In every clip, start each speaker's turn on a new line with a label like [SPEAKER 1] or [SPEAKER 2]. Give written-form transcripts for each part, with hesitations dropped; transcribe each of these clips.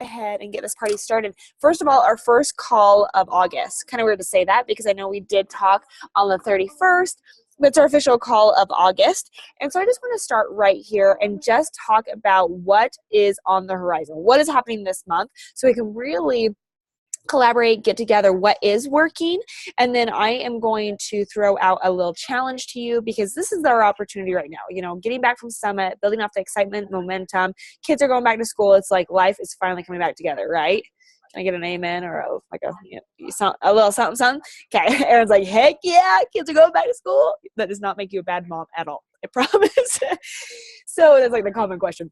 [SPEAKER 1] ahead and get this party started. First of all, our first call of August. Kind of weird to say that because I know we did talk on the 31st, but it's our official call of August. And so I just want to start right here and just talk about what is on the horizon. What is happening this month so we can really collaborate, get together what is working, and then I am going to throw out a little challenge to you because this is our opportunity right now. You know, getting back from Summit, building off the excitement, momentum. Kids are going back to school. It's like life is finally coming back together, right? Can I get an amen or a little something, something? Okay, Aaron's like, heck yeah, kids are going back to school. That does not make you a bad mom at all, I promise. So that's like the common question.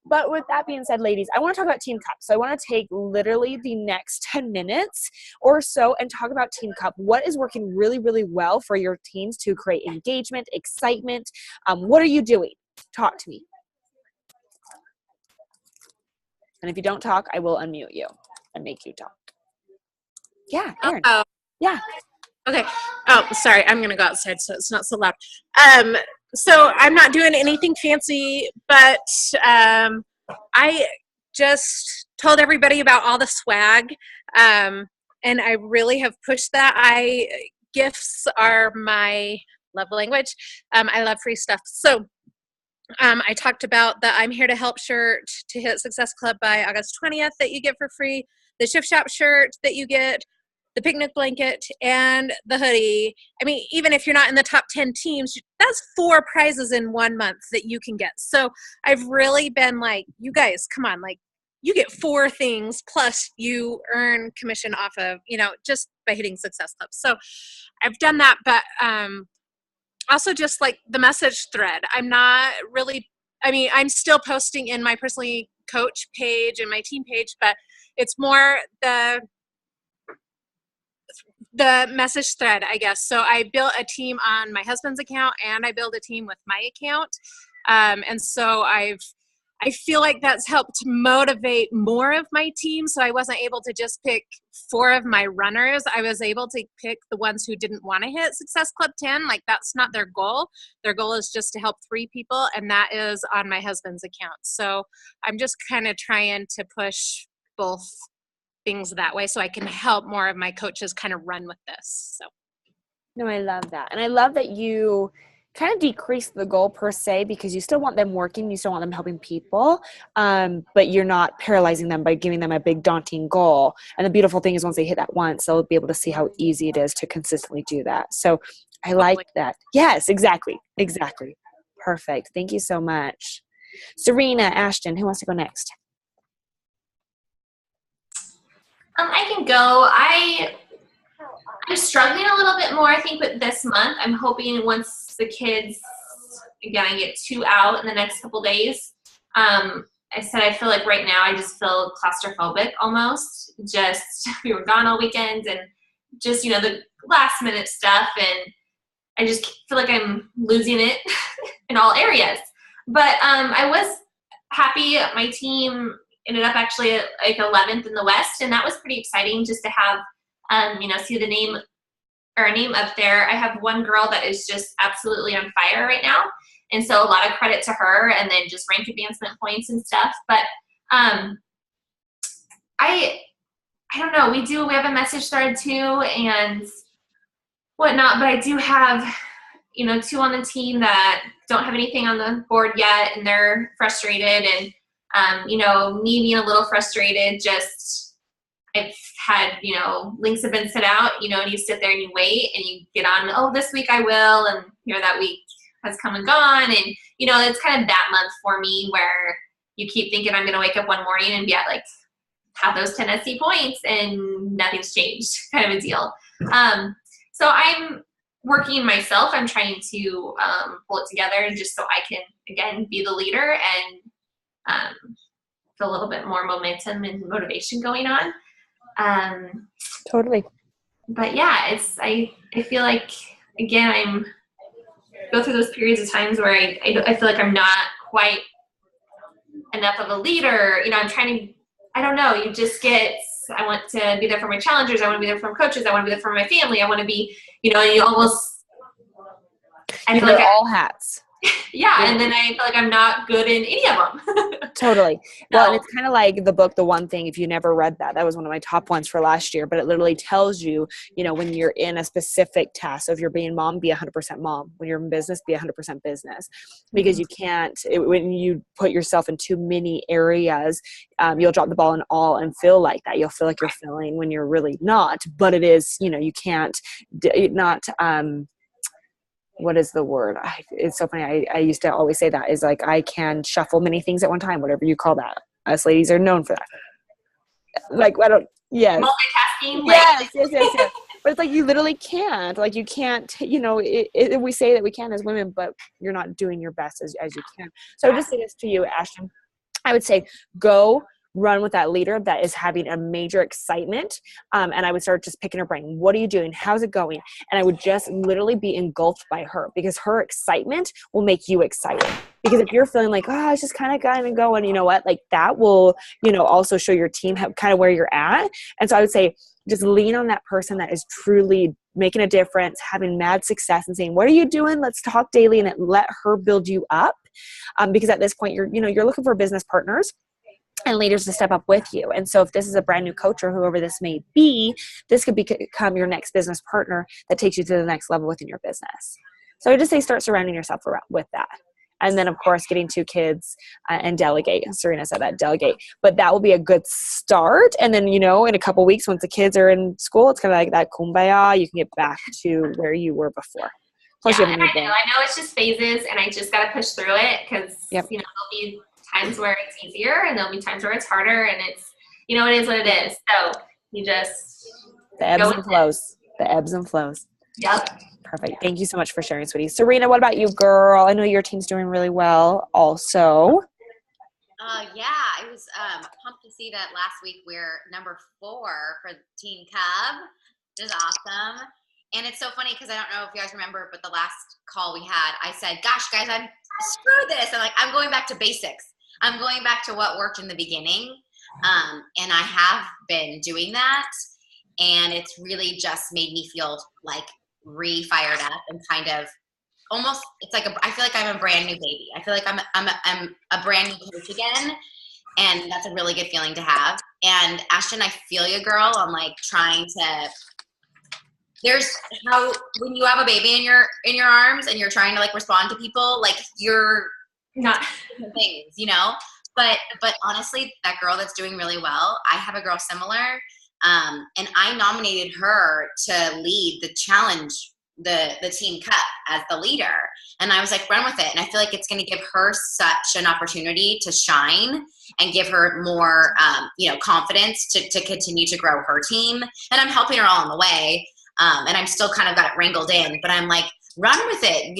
[SPEAKER 1] But with that being said, ladies, I want to talk about Team Cup. So I want to take literally the next 10 minutes or so and talk about Team Cup. What is working really, really well for your teams to create engagement, excitement? What are you doing? Talk to me. And if you don't talk, I will unmute you and make you talk. Yeah, Aaron.
[SPEAKER 2] Oh.
[SPEAKER 1] Yeah.
[SPEAKER 2] Okay. Oh, sorry. I'm going to go outside so it's not so loud. So I'm not doing anything fancy, but I just told everybody about all the swag, and I really have pushed that. Gifts are my love language. I love free stuff. So I talked about the I'm Here to Help shirt to hit Success Club by August 20th that you get for free, the Shift Shop shirt that you get, the picnic blanket, and the hoodie. I mean, even if you're not in the top 10 teams, that's 4 prizes in 1 month that you can get. So I've really been like, you guys, come on, like you get 4 things plus you earn commission off of, just by hitting Success Club. So I've done that, but also just like the message thread. I'm still posting in my personally coach page and my team page, but it's more the message thread, I guess. So I built a team on my husband's account and I built a team with my account. And so I feel like that's helped motivate more of my team. So I wasn't able to just pick 4 of my runners. I was able to pick the ones who didn't want to hit Success Club 10. Like that's not their goal. Their goal is just to help 3 people. And that is on my husband's account. So I'm just kind of trying to push both things that way so I can help more of my coaches kind of run with this. So.
[SPEAKER 1] No, I love that. And I love that you kind of decrease the goal per se because you still want them working, you still want them helping people, but you're not paralyzing them by giving them a big daunting goal. And the beautiful thing is once they hit that once, they'll be able to see how easy it is to consistently do that. So I like that. Yes, exactly. Perfect. Thank you so much. Serena, Ashton, who wants to go next?
[SPEAKER 3] I can go. I'm struggling a little bit more, I think, with this month. I'm hoping once the kids, again, I get 2 out in the next couple days. I said I feel like right now I just feel claustrophobic almost. Just, we were gone all weekend and just, the last minute stuff. And I just feel like I'm losing it in all areas. But I was happy. My team ended up actually at like 11th in the West, and that was pretty exciting just to have, see the name or a name up there. I have one girl that is just absolutely on fire right now, and so a lot of credit to her, and then just rank advancement points and stuff. But I don't know. We have a message thread too and whatnot, but I do have 2 on the team that don't have anything on the board yet, and they're frustrated. And me being a little frustrated, just I've had, links have been set out, and you sit there and you wait and you get on, oh, this week I will, and that week has come and gone. And, it's kind of that month for me where you keep thinking I'm going to wake up one morning and be at have those 10 SC points and nothing's changed kind of a deal. So I'm working myself. I'm trying to pull it together just so I can, again, be the leader and feel a little bit more momentum and motivation going on.
[SPEAKER 1] Totally.
[SPEAKER 3] But yeah, I feel like, again, I'm go through those periods of times where I feel like I'm not quite enough of a leader. I'm trying to, I don't know, you just get, I want to be there for my challengers. I want to be there for my coaches. I want to be there for my family. I want to be, and you almost,
[SPEAKER 1] I feel like all hats.
[SPEAKER 3] Yeah, and then I feel like I'm not good in any of them.
[SPEAKER 1] Totally. Well, and
[SPEAKER 3] No.
[SPEAKER 1] it's kind of like the book, The One Thing. If you never read that, that was one of my top ones for last year, but it literally tells you, when you're in a specific task. So if you're being mom, be 100% mom. When you're in business, be 100% business, because you can't, when you put yourself in too many areas, you'll drop the ball in all and feel like that. You'll feel like you're failing when you're really not, but it is, you can't what is the word? It's so funny. I used to always say that is like, I can shuffle many things at one time, whatever you call that. Us ladies are known for that. Like, yes.
[SPEAKER 3] Multitasking.
[SPEAKER 1] Yes. But it's like, you literally can't. Like, you can't, we say that we can as women, but you're not doing your best as you can. So I would just say this to you, Ashton. I would say, go run with that leader that is having a major excitement. And I would start just picking her brain. What are you doing? How's it going? And I would just literally be engulfed by her, because her excitement will make you excited. Because if you're feeling like, it's just kind of going, you know what? Like, that will, also show your team kind of where you're at. And so I would say, just lean on that person that is truly making a difference, having mad success, and saying, what are you doing? Let's talk daily, and let her build you up. Because at this point, you're looking for business partners and leaders to step up with you. And so if this is a brand new coach or whoever this may be, this could become your next business partner that takes you to the next level within your business. So I just say, start surrounding yourself with that. And then, of course, getting 2 kids and delegate. Serena said that, delegate. But that will be a good start. And then, in a couple weeks, once the kids are in school, it's kind of like that kumbaya. You can get back to where you were before. Plus,
[SPEAKER 3] I know it's just phases, and I just got to push through it, because, there'll be times where it's easier, and there'll be times where it's harder, and it's, it is what it is. So you just
[SPEAKER 1] the ebbs and flows. The ebbs and flows.
[SPEAKER 3] Yep.
[SPEAKER 1] Perfect. Thank you so much for sharing, sweetie. Serena, what about you, girl? I know your team's doing really well also.
[SPEAKER 4] Yeah, I was pumped to see that last week we're number 4 for Team Cub. It is awesome. And it's so funny because I don't know if you guys remember, but the last call we had, I said, gosh, guys, screw this. I'm going back to basics. I'm going back to what worked in the beginning. And I have been doing that. And it's really just made me feel like re-fired up and kind of almost, it's like I feel like I'm a brand new baby. I feel like I'm a brand new coach again. And that's a really good feeling to have. And Ashton, I feel you, girl. I'm like trying to, there's how, when you have a baby in your arms and you're trying to like respond to people, like you're
[SPEAKER 3] not
[SPEAKER 4] things, but honestly, that girl that's doing really well, I have a girl similar. And I nominated her to lead the challenge, the Team Cup as the leader. And I was like, run with it. And I feel like it's going to give her such an opportunity to shine and give her more, confidence to continue to grow her team. And I'm helping her all on the way. And I'm still kind of got it wrangled in, but I'm like, run with it,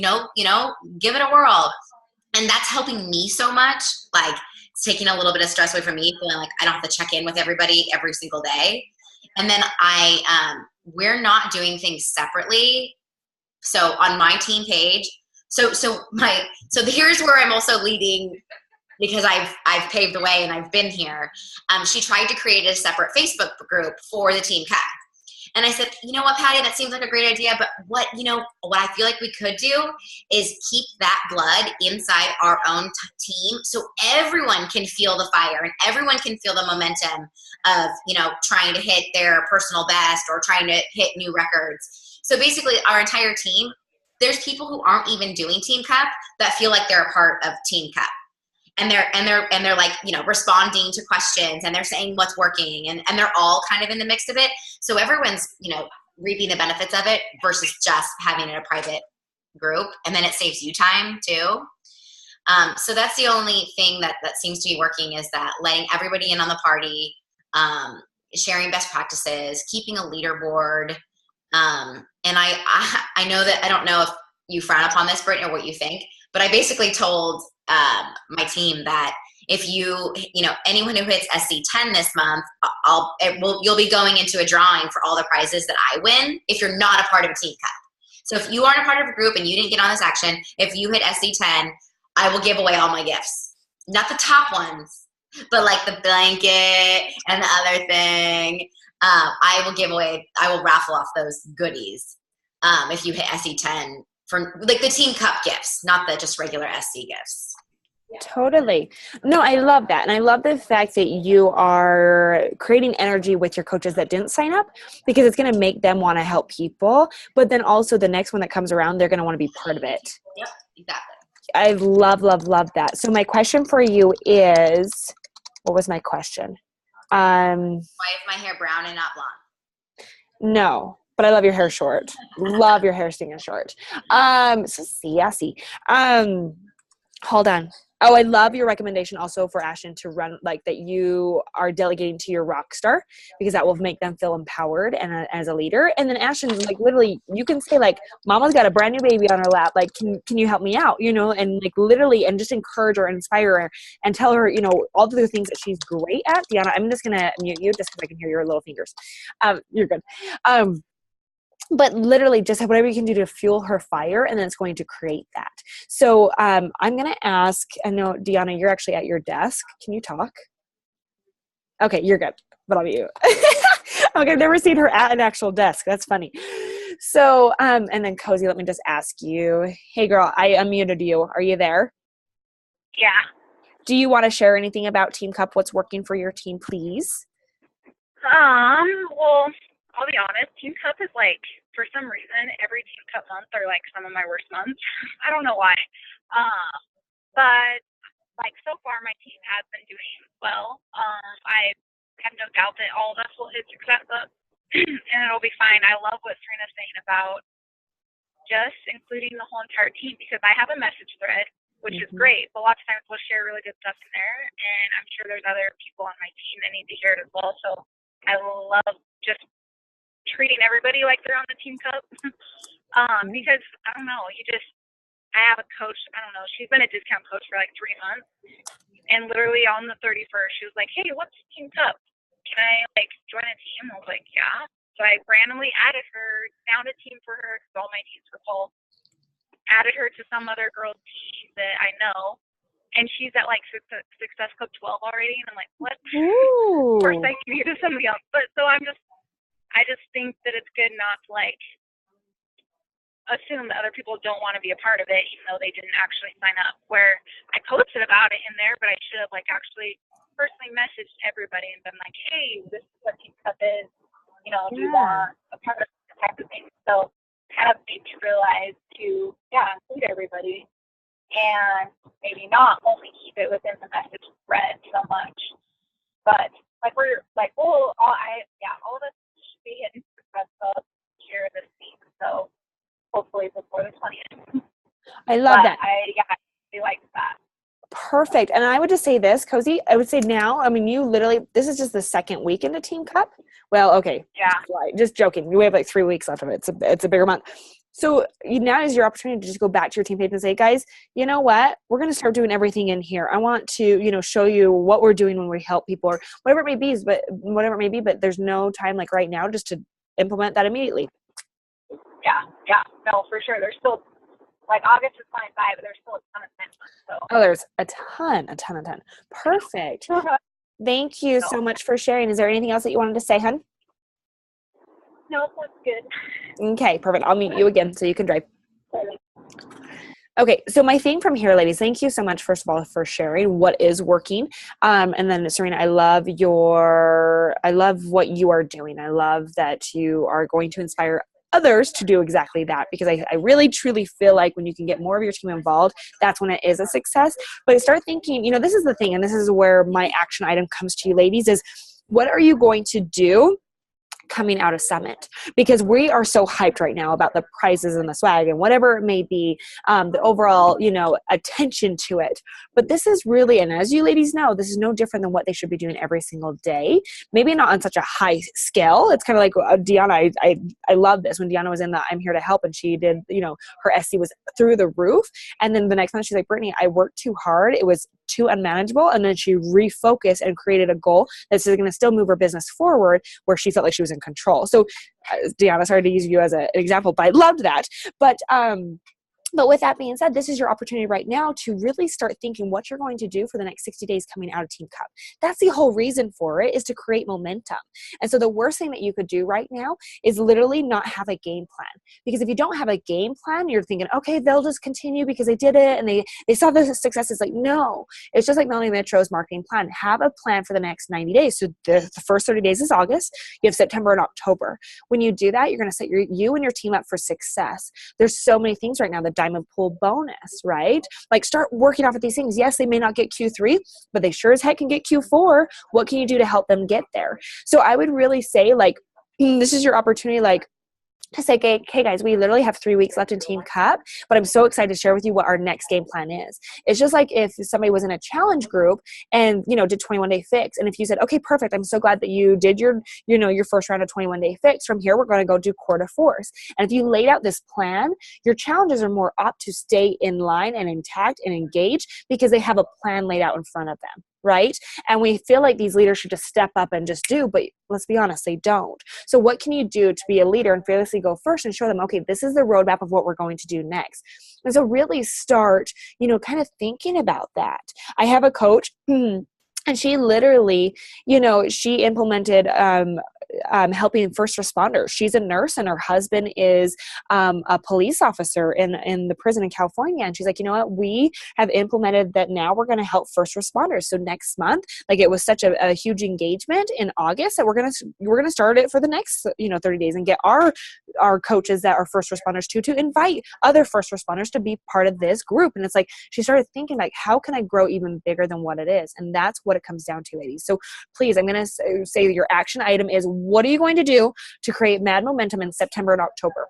[SPEAKER 4] give it a whirl. And that's helping me so much. Like, it's taking a little bit of stress away from me, feeling like I don't have to check in with everybody every single day. And then we're not doing things separately. So on my team page, so here's where I'm also leading, because I've paved the way and I've been here. She tried to create a separate Facebook group for the Team Cup. And I said, you know what, Patty, that seems like a great idea, but what I feel like we could do is keep that blood inside our own team so everyone can feel the fire and everyone can feel the momentum of, trying to hit their personal best or trying to hit new records. So basically our entire team, there's people who aren't even doing Team Cup that feel like they're a part of Team Cup. And they're like, responding to questions, and they're saying what's working, and they're all kind of in the mix of it. So everyone's, reaping the benefits of it versus just having it a private group. And then it saves you time too. So that's the only thing that seems to be working, is that letting everybody in on the party, sharing best practices, keeping a leaderboard. And I know that, I don't know if you frown upon this, Britt, or what you think, but I basically told my team that if anyone who hits SC10 this month, you'll be going into a drawing for all the prizes that I win if you're not a part of a Team Cup. So if you aren't a part of a group and you didn't get on this action, if you hit SC10, I will give away all my gifts. Not the top ones, but like the blanket and the other thing. I will raffle off those goodies if you hit SC10 for like the team cup gifts, not the just regular SC gifts.
[SPEAKER 1] Totally. No, I love that. And I love the fact that you are creating energy with your coaches that didn't sign up, because it's going to make them want to help people. But then also the next one that comes around, they're going to want to be part of it.
[SPEAKER 4] Yep, exactly.
[SPEAKER 1] I love, love, love that. So my question for you is, what was my question?
[SPEAKER 4] Why is my hair brown and not blonde?
[SPEAKER 1] No, but I love your hair short. Love your hair staying short. So sassy. Hold on. Oh, I love your recommendation also for Ashton to run, like that you are delegating to your rock star, because that will make them feel empowered and as a leader. And then Ashton, like literally, you can say like, Mama's got a brand new baby on her lap. Like, can you help me out? You know, and like literally, and just encourage her, inspire her, and tell her, you know, all the things that she's great at. Deanna, I'm just gonna mute you just because I can hear your little fingers. You're good. But literally just whatever you can do to fuel her fire, and then it's going to create that. So I'm going to ask, I know, Deanna, you're actually at your desk. Can you talk? Okay, you're good, but I'll be you. Okay, I've never seen her at an actual desk. That's funny. So, and then Cozy, let me just ask you, hey girl, I unmuted you. Are you there?
[SPEAKER 5] Yeah.
[SPEAKER 1] Do you want to share anything about Team Cup? What's working for your team, please?
[SPEAKER 5] Well, I'll be honest, Team Cup is like, for some reason, every Team Cup month are like some of my worst months. I don't know why. But like so far my team has been doing well. I have no doubt that all of us will hit success up and it'll be fine. I love what Serena's saying about just including the whole entire team, because I have a message thread, which is great, but lots of times we'll share really good stuff in there, and I'm sure there's other people on my team that need to hear it as well. So I love just treating everybody like they're on the Team Cup. Because I don't know, I have a coach, I don't know, she's been a discount coach for like 3 months, and literally on the 31st she was like, hey, what's Team Cup? Can I like join a team? I was like, yeah. So I randomly added her, found a team for her because all my teams were full, added her to some other girl's team that I know, and she's at like Success Club 12 already, and I'm like, what? Of course I can use somebody else. But so I just think that it's good not to like assume that other people don't want to be a part of it, even though they didn't actually sign up. Where I posted about it in there, but I should have like actually personally messaged everybody and been like, hey, this is what Team Cup is. You know, do you want a part of this type of thing? So kind of made me realize to include everybody and maybe not only keep it within the message thread so much, but like we're like, well, all of us be hitting Success Club here this week, so hopefully before the 20th.
[SPEAKER 1] I love that.
[SPEAKER 5] I really like that.
[SPEAKER 1] Perfect. And I would just say this, Cozy, I would say now, I mean, you literally, this is just the second week into Team Cup. Well, okay.
[SPEAKER 5] Yeah.
[SPEAKER 1] Just joking. We have like 3 weeks left of it. It's a bigger month. So now is your opportunity to just go back to your team page and say, guys, you know what? We're going to start doing everything in here. I want to, you know, show you what we're doing when we help people or whatever it may be, but there's no time like right now just to implement that immediately.
[SPEAKER 5] Yeah. No, for sure. There's still, like August is fine by, but there's still a ton of time. So.
[SPEAKER 1] Oh, there's a ton. Perfect. Thank you so much for sharing. Is there anything else that you wanted to say, hun?
[SPEAKER 5] No, that's good.
[SPEAKER 1] Okay, perfect. I'll meet you again so you can drive. Okay, so my theme from here, ladies, thank you so much, first of all, for sharing what is working. And then, Serena, I love what you are doing. I love that you are going to inspire others to do exactly that, because I really truly feel like when you can get more of your team involved, that's when it is a success. But I start thinking, you know, this is the thing, and this is where my action item comes to you, ladies, is what are you going to do coming out of Summit? Because we are so hyped right now about the prizes and the swag and whatever it may be, the overall, you know, attention to it. But this is really, and as you ladies know, this is no different than what they should be doing every single day. Maybe not on such a high scale. It's kind of like Deanna. I love this. When Deanna was in the I'm Here to Help, and she did, you know, her SC was through the roof. And then the next month she's like, Brittany, I worked too hard. It was too unmanageable. And then she refocused and created a goal that's going to still move her business forward, where she felt like she was in control. So Deanna, sorry to use you as an example, but I loved that. But But with that being said, this is your opportunity right now to really start thinking what you're going to do for the next 60 days coming out of Team Cup. That's the whole reason for it, is to create momentum. And so the worst thing that you could do right now is literally not have a game plan. Because if you don't have a game plan, you're thinking, okay, they'll just continue because they did it and they saw the success. It's like, no, it's just like Melanie Mitro's marketing plan. Have a plan for the next 90 days. So the first 30 days is August. You have September and October. When you do that, you're going to set you and your team up for success. There's so many things right now. The Diamond Pool bonus, right? Like, start working off of these things. Yes, they may not get Q3, but they sure as heck can get Q4. What can you do to help them get there? So I would really say, like, this is your opportunity, like, to say, okay, guys, we literally have 3 weeks left in Team Cup, but I'm so excited to share with you what our next game plan is. It's just like if somebody was in a challenge group and, did 21-day fix. And if you said, okay, perfect, I'm so glad that you did your first round of 21-day fix. From here, we're going to go do core to force. And if you laid out this plan, your challenges are more apt to stay in line and intact and engaged because they have a plan laid out in front of them. Right? And we feel like these leaders should just step up and just do, but let's be honest, they don't. So what can you do to be a leader and fearlessly go first and show them, okay, this is the roadmap of what we're going to do next. And so really start, kind of thinking about that. I have a coach, and she literally, she implemented helping first responders. She's a nurse and her husband is a police officer in the prison in California. And she's like, you know what? We have implemented that now we're going to help first responders. So next month, like, it was such a huge engagement in August that we're going to start it for the next 30 days and get our coaches that are first responders to invite other first responders to be part of this group. And it's like, she started thinking, like, how can I grow even bigger than what it is? And that's what it comes down to, ladies. So please, I'm going to say your action item is, what are you going to do to create mad momentum in September and October?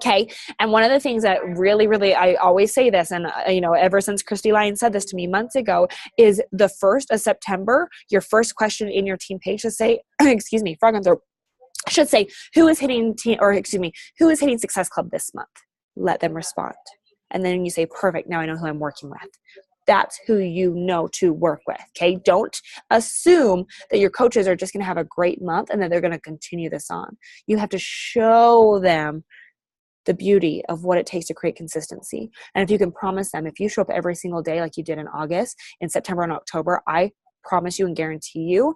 [SPEAKER 1] Okay. And one of the things that really, really, I always say this, and ever since Christy Lyons said this to me months ago, is the 1st of September, your first question in your team page should say, excuse me, frog on throat, should say, who is hitting Success Club this month? Let them respond. And then you say, perfect, now I know who I'm working with. That's who you know to work with, okay? Don't assume that your coaches are just going to have a great month and that they're going to continue this on. You have to show them the beauty of what it takes to create consistency. And if you can promise them, if you show up every single day like you did in August, in September and October, I promise you and guarantee you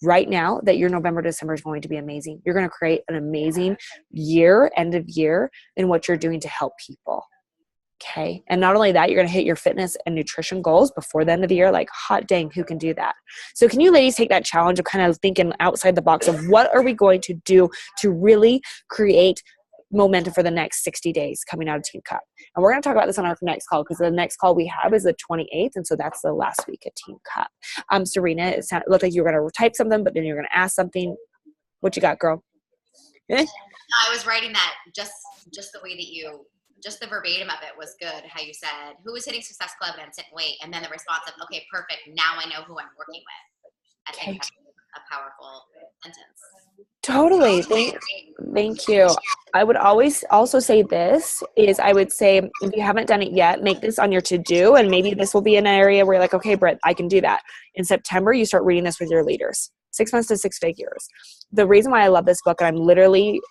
[SPEAKER 1] right now that your November, December is going to be amazing. You're going to create an amazing end of year in what you're doing to help people. Okay. And not only that, you're going to hit your fitness and nutrition goals before the end of the year. Like, hot dang, who can do that? So can you ladies take that challenge of kind of thinking outside the box of what are we going to do to really create momentum for the next 60 days coming out of Team Cup? And we're going to talk about this on our next call, because the next call we have is the 28th. And so that's the last week of Team Cup. Serena, it looked like you were going to type something, but then you're going to ask something. What you got, girl?
[SPEAKER 4] I was writing that just the way that just the verbatim of it was good. How you said, who was hitting Success Club? And wait, and then the response of, okay, perfect. Now I know who I'm working with. I think that's a powerful sentence.
[SPEAKER 1] Totally. Thank you. I would always also say this is, I would say, if you haven't done it yet, make this on your to-do, and maybe this will be an area where you're like, okay, Britt, I can do that. In September, you start reading this with your leaders. 6 months to 6 figures. The reason why I love this book, and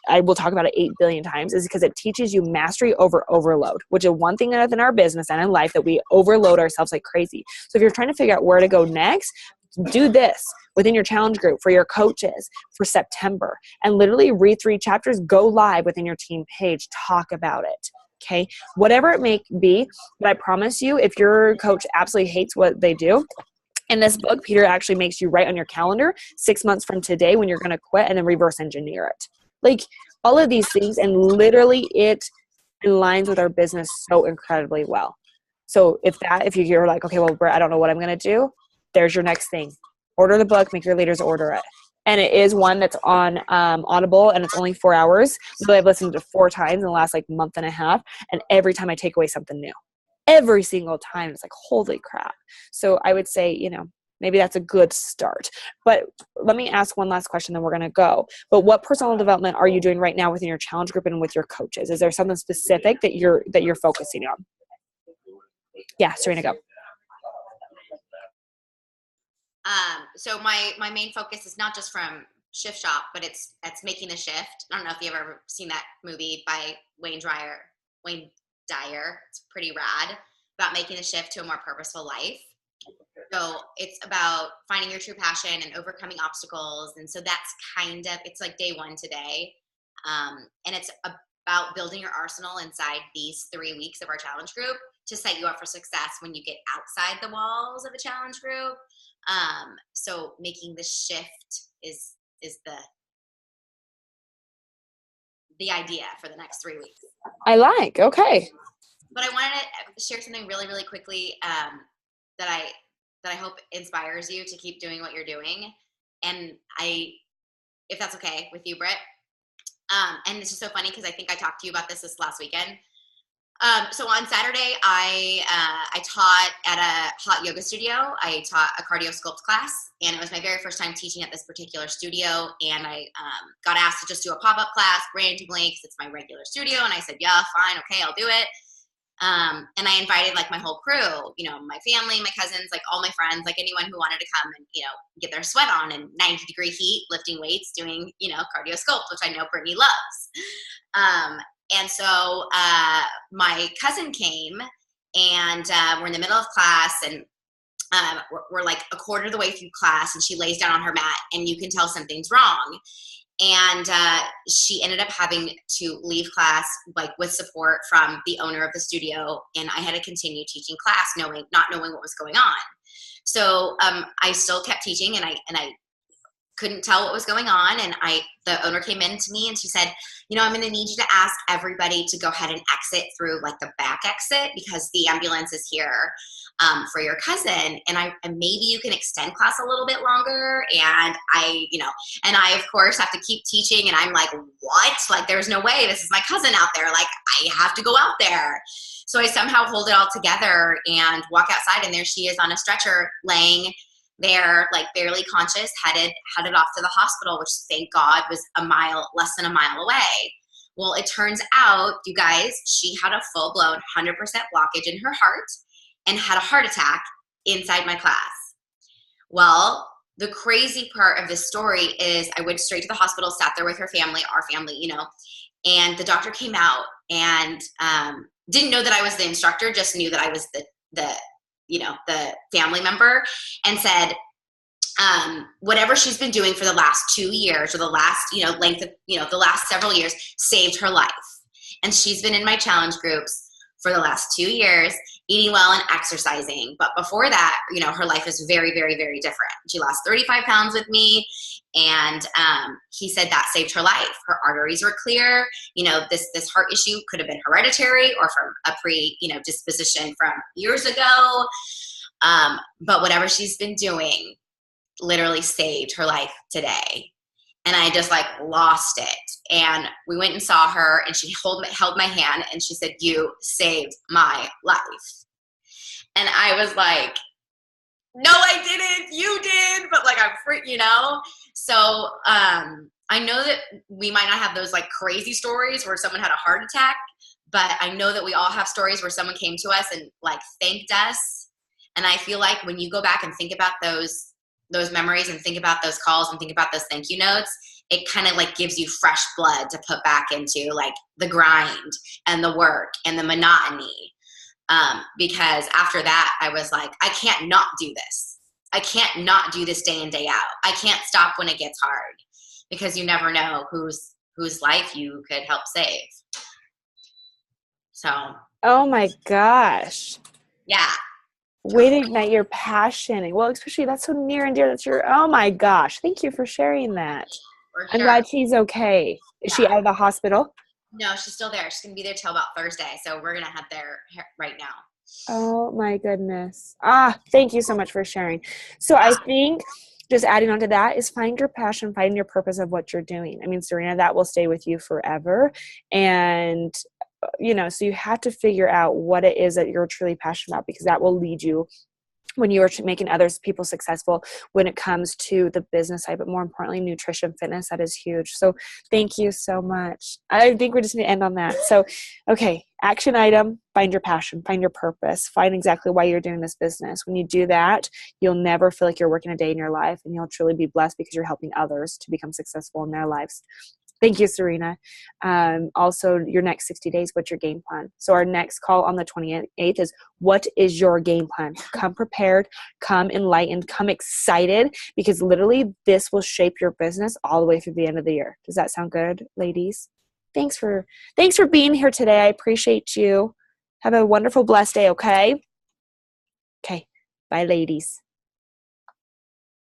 [SPEAKER 1] I will talk about it 8 billion times, is because it teaches you mastery over overload, which is one thing in our business and in life that we overload ourselves like crazy. So if you're trying to figure out where to go next, do this within your challenge group for your coaches for September, and literally read 3 chapters, go live within your team page, talk about it. Okay. Whatever it may be, but I promise you, if your coach absolutely hates what they do, in this book, Peter actually makes you write on your calendar 6 months from today when you're going to quit, and then reverse engineer it. Like, all of these things, and literally it aligns with our business so incredibly well. So if you're like, okay, well, Britt, I don't know what I'm going to do, there's your next thing. Order the book, make your leaders order it. And it is one that's on Audible, and it's only 4 hours. So I've listened to it 4 times in the last month and a half, and every time I take away something new. Every single time. It's like, holy crap. So I would say, maybe that's a good start. But let me ask one last question, then we're going to go. But what personal development are you doing right now within your challenge group and with your coaches? Is there something specific that you're focusing on? Yeah, Serena, go.
[SPEAKER 4] So my main focus is not just from Shift Shop, but it's making the shift. I don't know if you've ever seen that movie by Wayne dire. It's pretty rad, about making the shift to a more purposeful life. So it's about finding your true passion and overcoming obstacles. And so that's it's like day 1 today. And it's about building your arsenal inside these 3 weeks of our challenge group to set you up for success when you get outside the walls of a challenge group. So making the shift is the idea for the next 3 weeks.
[SPEAKER 1] Okay.
[SPEAKER 4] But I wanted to share something really, really quickly that I hope inspires you to keep doing what you're doing. And if that's okay with you, Britt. And this is so funny because I think I talked to you about this last weekend. So on Saturday, I taught at a hot yoga studio. I taught a cardio sculpt class, and it was my very first time teaching at this particular studio. And I got asked to just do a pop-up class randomly because it's my regular studio. And I said, yeah, fine, okay, I'll do it. And I invited like my whole crew, my family, my cousins, like all my friends, like anyone who wanted to come and, get their sweat on in 90-degree heat, lifting weights, doing, cardio sculpt, which I know Brittany loves. And so my cousin came, and we're in the middle of class, and we're like a quarter of the way through class, and she lays down on her mat, and you can tell something's wrong. And she ended up having to leave class, like with support from the owner of the studio. And I had to continue teaching class, not knowing what was going on. So I still kept teaching, and I couldn't tell what was going on. And the owner came in to me, and she said, I'm going to need you to ask everybody to go ahead and exit through like the back exit, because the ambulance is here for your cousin. And maybe you can extend class a little bit longer. And I of course have to keep teaching. And I'm like, what? Like, there's no way. This is my cousin out there. Like, I have to go out there. So I somehow hold it all together and walk outside, and there she is on a stretcher, laying there, like barely conscious, headed off to the hospital, which thank God was less than a mile away. Well, it turns out, you guys, she had a full-blown 100% blockage in her heart and had a heart attack inside my class. Well, the crazy part of this story is I went straight to the hospital, sat there with her family, our family, and the doctor came out and didn't know that I was the instructor, just knew that I was the family member, and said, whatever she's been doing for the last 2 years, or the last, length of, the last several years, saved her life. And she's been in my challenge groups for the last 2 years, eating well and exercising. But before that, her life is very, very, very different. She lost 35 pounds with me. And he said that saved her life. Her arteries were clear. This heart issue could have been hereditary or from a disposition from years ago. But whatever she's been doing literally saved her life today. And I just like lost it. And we went and saw her, and she held my hand, and she said, "You saved my life." And I was like, no, I didn't. You did. But like, I'm free, So I know that we might not have those like crazy stories where someone had a heart attack, but I know that we all have stories where someone came to us and like thanked us. And I feel like when you go back and think about those memories and think about those calls and think about those thank you notes, it kind of like gives you fresh blood to put back into like the grind and the work and the monotony. Because after that, I was like, I can't not do this. I can't not do this day in, day out. I can't stop when it gets hard, because you never know whose life you could help save. So.
[SPEAKER 1] Oh my gosh.
[SPEAKER 4] Yeah.
[SPEAKER 1] Way to ignite your passion. Well, especially that's so near and dear. That's oh my gosh. Thank you for sharing that.
[SPEAKER 4] For sure.
[SPEAKER 1] I'm glad she's okay. Is she out of the hospital?
[SPEAKER 4] No, she's still there. She's going to be there till about Thursday. So we're going to head there right now.
[SPEAKER 1] Oh my goodness. Thank you so much for sharing. So I think just adding on to that is find your passion, find your purpose of what you're doing. I mean, Serena, that will stay with you forever. And, so you have to figure out what it is that you're truly passionate about, because that will lead you when you are making people successful when it comes to the business side, but more importantly, nutrition, fitness, that is huge. So thank you so much. I think we're just going to end on that. So, okay, action item, find your passion, find your purpose, find exactly why you're doing this business. When you do that, you'll never feel like you're working a day in your life, and you'll truly be blessed because you're helping others to become successful in their lives. Thank you, Serena. Also, your next 60 days, what's your game plan? So our next call on the 28th is, what is your game plan? Come prepared, come enlightened, come excited, because literally this will shape your business all the way through the end of the year. Does that sound good, ladies? Thanks for being here today. I appreciate you. Have a wonderful, blessed day, okay? Okay. Bye, ladies.